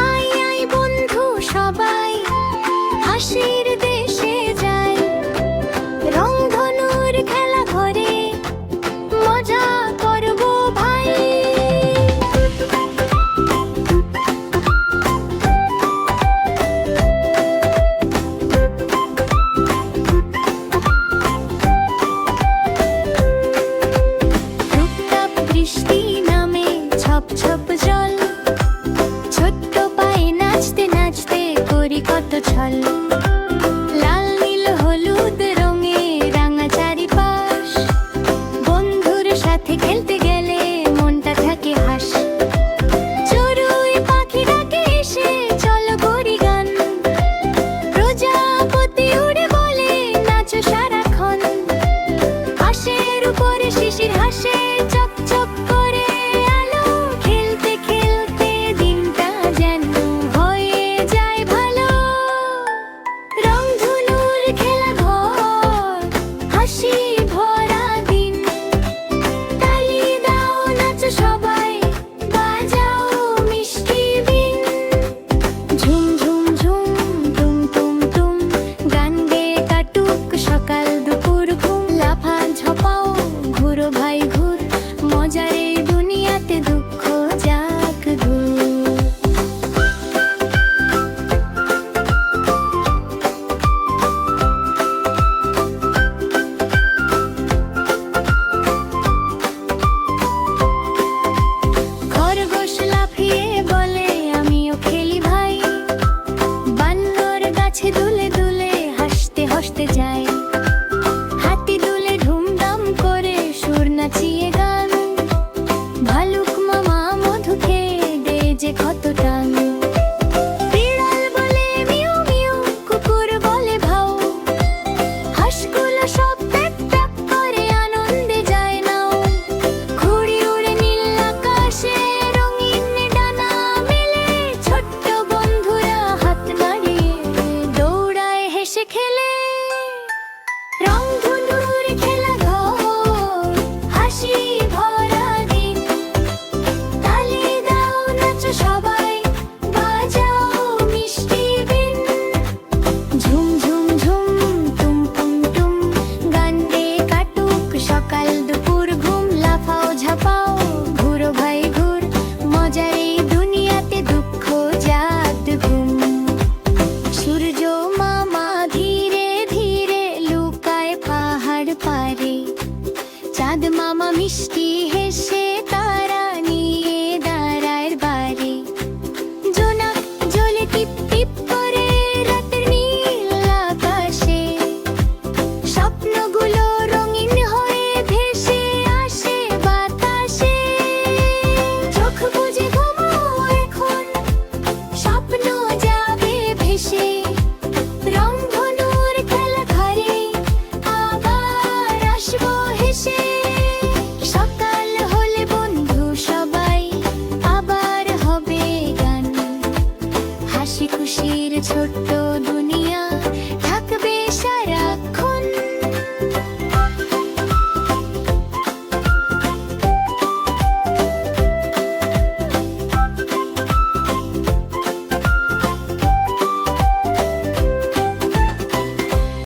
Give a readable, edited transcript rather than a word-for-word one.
আয় আয় বন্ধু সবাই হাসির দেশে যাই, রংধনুর খেলা ঘরে মজা করবো ভাই। টুপটাপ বৃষ্টি নামে ছপ ছপ জল, ছোট্ট পায়ে নাচতে নাচতে করি কত ছল। লাল নীল হলুদ রঙে রাঙা চারিপাশ, বন্ধুর সাথে খেলতে গেলে মনটা থাকে হাস। চড়ুই পাখি ডাকে এসে চলো করি গান, প্রজাপতি উড়ে বলে নাচো সারাক্ষণ। আকাশের উপরে শিশির হাসে চকচক করে আলো, খেলতে খেলতে দিনটা যেন হয়ে যায় ভালো। রংধনুর খেলা ঘর হাসি ভরা দিন, তালি দাও নাচো সবাই বাজাও মিষ্টি বিন। ঝুম ঝুম ঝুম টুম টুম টুম, গান গেয়ে কাটুক সকাল দুপুর ঘুম। লাফা ঝপাও ঘুরো ভাই ঘুর, মজার এই দুনিয়াতে দুঃখ যাক দূর। খরগোশ লাফিয়ে বলে আমিও খেলি ভাই, বানর গাছে দুলে দুলে হাসতে হাসতে যায়। হাতি দুলে ধুমধাম করে সুর নাচিয়ে গান, ভালুক মামা মধু খেয়ে দেয় যে কত টান। বিড়াল বলে মিউ মিউ, কুকুর বলে ভাও, হাঁসগুলো সব প্যাক প্যাক করে আনন্দে যায় নাও। ঘুড়ি উড়ে নীল আকাশে রঙিন ডানা মেলে, ছোট্ট বন্ধুরা হাত নাড়িয়ে দৌড়ায় হেসে খেলে। রংধনুর খেলা ঘর হাসি ভরা দিন, তালি দাও নাচো সবাই বাজাও মিষ্টি বিন। ঝুম ঝুম ঝুম টুম টুম টুম, গান গেয়ে কাটুক সকাল দুপুর ঘুম। লাফাও ঝাপাও ঘুরো ভাই ঘুর, মজার এই দুনিয়াতে দুঃখ যাক ঘুম। সূর্য মামা ধীরে ধীরে লুকায় পাহাড় পারে, চাঁদ মামা মিষ্টি হেসে তারা